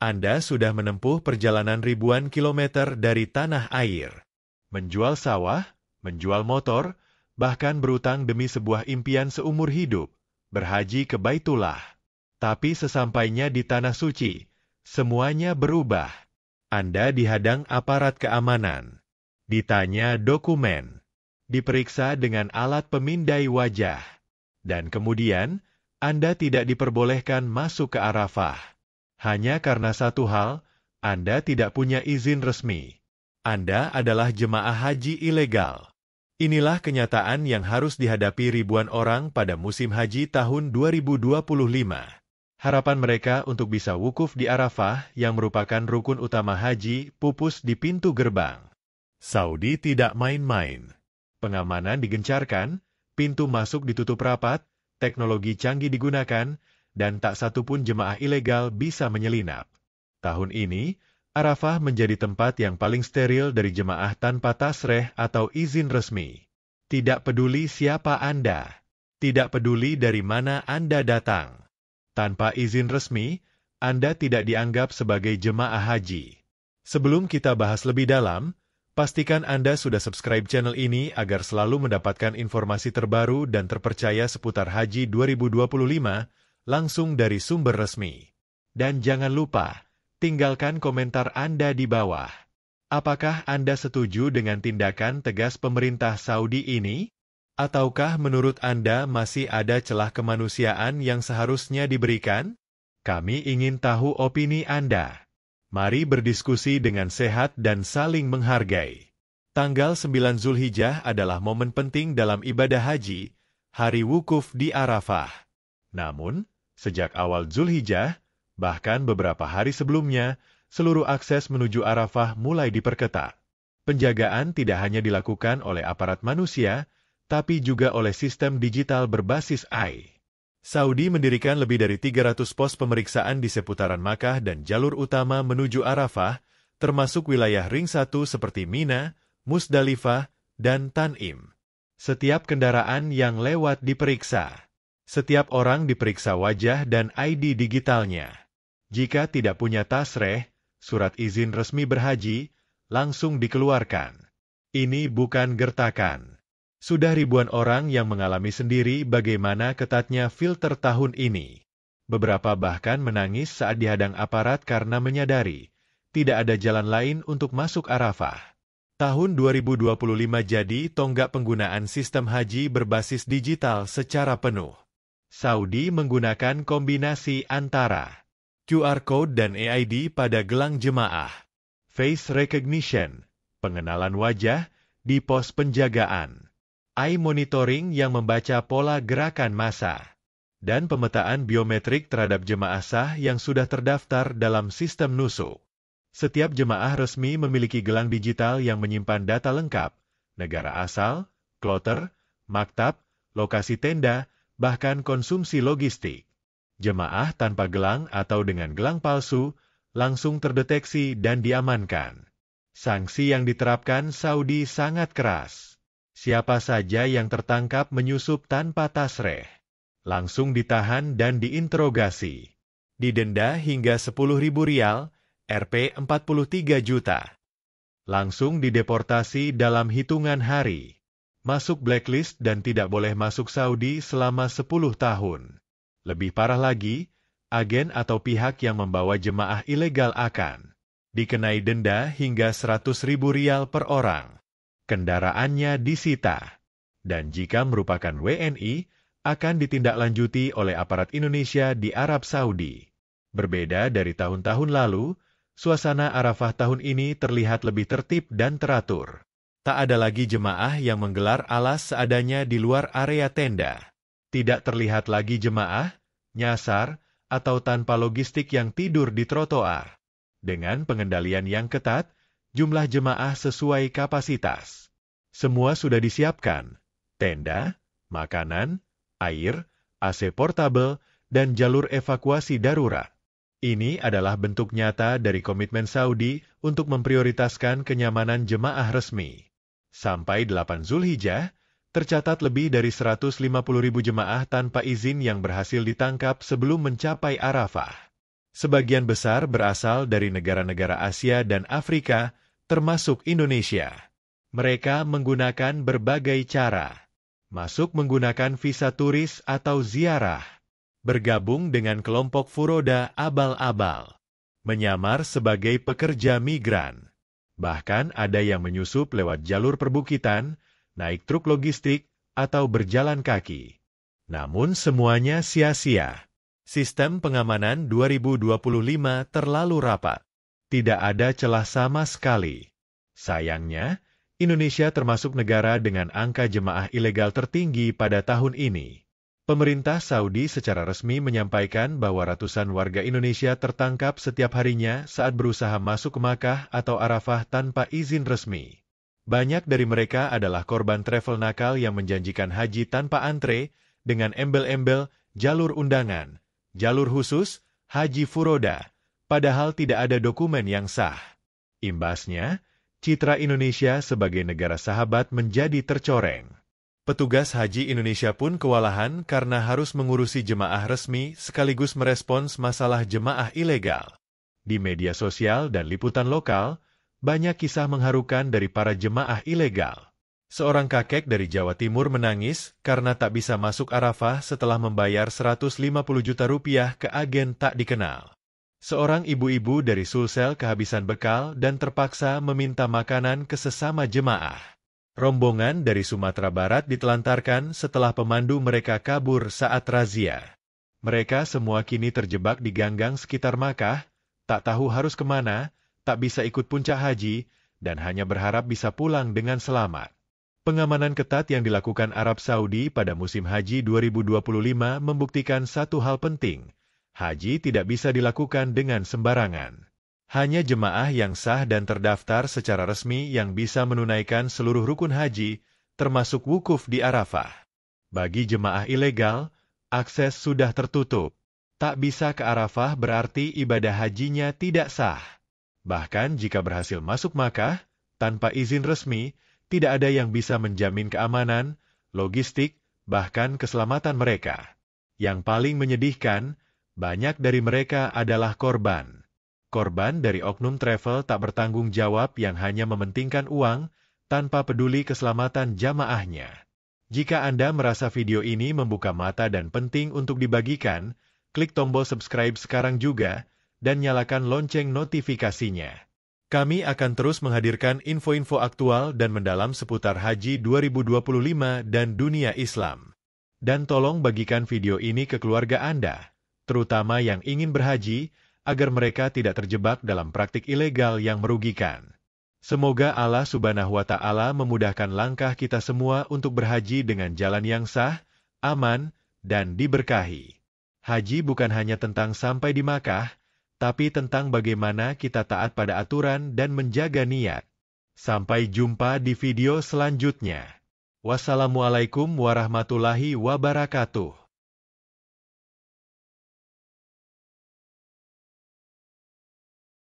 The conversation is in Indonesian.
Anda sudah menempuh perjalanan ribuan kilometer dari tanah air. Menjual sawah, menjual motor, bahkan berutang demi sebuah impian seumur hidup, berhaji ke Baitullah. Tapi sesampainya di Tanah Suci, semuanya berubah. Anda dihadang aparat keamanan, ditanya dokumen, diperiksa dengan alat pemindai wajah, dan kemudian Anda tidak diperbolehkan masuk ke Arafah. Hanya karena satu hal, Anda tidak punya izin resmi. Anda adalah jemaah haji ilegal. Inilah kenyataan yang harus dihadapi ribuan orang pada musim haji tahun 2025. Harapan mereka untuk bisa wukuf di Arafah yang merupakan rukun utama haji pupus di pintu gerbang. Saudi tidak main-main. Pengamanan digencarkan, pintu masuk ditutup rapat, teknologi canggih digunakan, dan tak satu pun jemaah ilegal bisa menyelinap. Tahun ini, Arafah menjadi tempat yang paling steril dari jemaah tanpa tasreh atau izin resmi. Tidak peduli siapa Anda, tidak peduli dari mana Anda datang. Tanpa izin resmi, Anda tidak dianggap sebagai jemaah haji. Sebelum kita bahas lebih dalam, pastikan Anda sudah subscribe channel ini agar selalu mendapatkan informasi terbaru dan terpercaya seputar Haji 2025 langsung dari sumber resmi. Dan jangan lupa, tinggalkan komentar Anda di bawah. Apakah Anda setuju dengan tindakan tegas pemerintah Saudi ini? Ataukah menurut Anda masih ada celah kemanusiaan yang seharusnya diberikan? Kami ingin tahu opini Anda. Mari berdiskusi dengan sehat dan saling menghargai. Tanggal 9 Zulhijjah adalah momen penting dalam ibadah haji, hari wukuf di Arafah. Namun, sejak awal Zulhijjah, bahkan beberapa hari sebelumnya, seluruh akses menuju Arafah mulai diperketat. Penjagaan tidak hanya dilakukan oleh aparat manusia, tapi juga oleh sistem digital berbasis AI. Saudi mendirikan lebih dari 300 pos pemeriksaan di seputaran Makkah dan jalur utama menuju Arafah, termasuk wilayah ring 1 seperti Mina, Musdalifah, dan Tan'im. Setiap kendaraan yang lewat diperiksa. Setiap orang diperiksa wajah dan ID digitalnya. Jika tidak punya tasreh, surat izin resmi berhaji, langsung dikeluarkan. Ini bukan gertakan. Sudah ribuan orang yang mengalami sendiri bagaimana ketatnya filter tahun ini. Beberapa bahkan menangis saat dihadang aparat karena menyadari tidak ada jalan lain untuk masuk Arafah. Tahun 2025 jadi tonggak penggunaan sistem haji berbasis digital secara penuh. Saudi menggunakan kombinasi antara QR Code dan AID pada gelang jemaah, face recognition, pengenalan wajah di pos penjagaan, eye monitoring yang membaca pola gerakan massa, dan pemetaan biometrik terhadap jemaah sah yang sudah terdaftar dalam sistem nusuk. Setiap jemaah resmi memiliki gelang digital yang menyimpan data lengkap, negara asal, kloter, maktab, lokasi tenda, bahkan konsumsi logistik. Jemaah tanpa gelang atau dengan gelang palsu langsung terdeteksi dan diamankan. Sanksi yang diterapkan Saudi sangat keras. Siapa saja yang tertangkap menyusup tanpa tasreh, langsung ditahan dan diinterogasi. Didenda hingga 10.000 rial, Rp 43 juta. Langsung dideportasi dalam hitungan hari. Masuk blacklist dan tidak boleh masuk Saudi selama 10 tahun. Lebih parah lagi, agen atau pihak yang membawa jemaah ilegal akan dikenai denda hingga 100.000 rial per orang. Kendaraannya disita. Dan jika merupakan WNI, akan ditindaklanjuti oleh aparat Indonesia di Arab Saudi. Berbeda dari tahun-tahun lalu, suasana Arafah tahun ini terlihat lebih tertib dan teratur. Tak ada lagi jemaah yang menggelar alas seadanya di luar area tenda. Tidak terlihat lagi jemaah, nyasar, atau tanpa logistik yang tidur di trotoar. Dengan pengendalian yang ketat, jumlah jemaah sesuai kapasitas. Semua sudah disiapkan, tenda, makanan, air, AC portable, dan jalur evakuasi darurat. Ini adalah bentuk nyata dari komitmen Saudi untuk memprioritaskan kenyamanan jemaah resmi. Sampai 8 Zulhijjah, tercatat lebih dari 150.000 jemaah tanpa izin yang berhasil ditangkap sebelum mencapai Arafah. Sebagian besar berasal dari negara-negara Asia dan Afrika, termasuk Indonesia. Mereka menggunakan berbagai cara. Masuk menggunakan visa turis atau ziarah. Bergabung dengan kelompok furoda abal-abal. Menyamar sebagai pekerja migran. Bahkan ada yang menyusup lewat jalur perbukitan, naik truk logistik, atau berjalan kaki. Namun semuanya sia-sia. Sistem pengamanan 2025 terlalu rapat. Tidak ada celah sama sekali. Sayangnya, Indonesia termasuk negara dengan angka jemaah ilegal tertinggi pada tahun ini. Pemerintah Saudi secara resmi menyampaikan bahwa ratusan warga Indonesia tertangkap setiap harinya saat berusaha masuk ke Makkah atau Arafah tanpa izin resmi. Banyak dari mereka adalah korban travel nakal yang menjanjikan haji tanpa antre, dengan embel-embel jalur undangan, jalur khusus, haji furoda, padahal tidak ada dokumen yang sah. Imbasnya, citra Indonesia sebagai negara sahabat menjadi tercoreng. Petugas haji Indonesia pun kewalahan karena harus mengurusi jemaah resmi sekaligus merespons masalah jemaah ilegal. Di media sosial dan liputan lokal, banyak kisah mengharukan dari para jemaah ilegal. Seorang kakek dari Jawa Timur menangis karena tak bisa masuk Arafah setelah membayar 150 juta rupiah ke agen tak dikenal. Seorang ibu-ibu dari Sulsel kehabisan bekal dan terpaksa meminta makanan ke sesama jemaah. Rombongan dari Sumatera Barat ditelantarkan setelah pemandu mereka kabur saat razia. Mereka semua kini terjebak di ganggang sekitar Makkah, tak tahu harus kemana, tak bisa ikut puncak haji, dan hanya berharap bisa pulang dengan selamat. Pengamanan ketat yang dilakukan Arab Saudi pada musim haji 2025 membuktikan satu hal penting. Haji tidak bisa dilakukan dengan sembarangan. Hanya jemaah yang sah dan terdaftar secara resmi yang bisa menunaikan seluruh rukun haji, termasuk wukuf di Arafah. Bagi jemaah ilegal, akses sudah tertutup. Tak bisa ke Arafah berarti ibadah hajinya tidak sah. Bahkan jika berhasil masuk Makkah, tanpa izin resmi, tidak ada yang bisa menjamin keamanan, logistik, bahkan keselamatan mereka. Yang paling menyedihkan, banyak dari mereka adalah korban. Korban dari oknum travel tak bertanggung jawab yang hanya mementingkan uang, tanpa peduli keselamatan jamaahnya. Jika Anda merasa video ini membuka mata dan penting untuk dibagikan, klik tombol subscribe sekarang juga, dan nyalakan lonceng notifikasinya. Kami akan terus menghadirkan info-info aktual dan mendalam seputar Haji 2025 dan dunia Islam. Dan tolong bagikan video ini ke keluarga Anda, terutama yang ingin berhaji, agar mereka tidak terjebak dalam praktik ilegal yang merugikan. Semoga Allah Subhanahu wa Ta'ala memudahkan langkah kita semua untuk berhaji dengan jalan yang sah, aman, dan diberkahi. Haji bukan hanya tentang sampai di Makkah, tapi tentang bagaimana kita taat pada aturan dan menjaga niat. Sampai jumpa di video selanjutnya. Wassalamualaikum warahmatullahi wabarakatuh.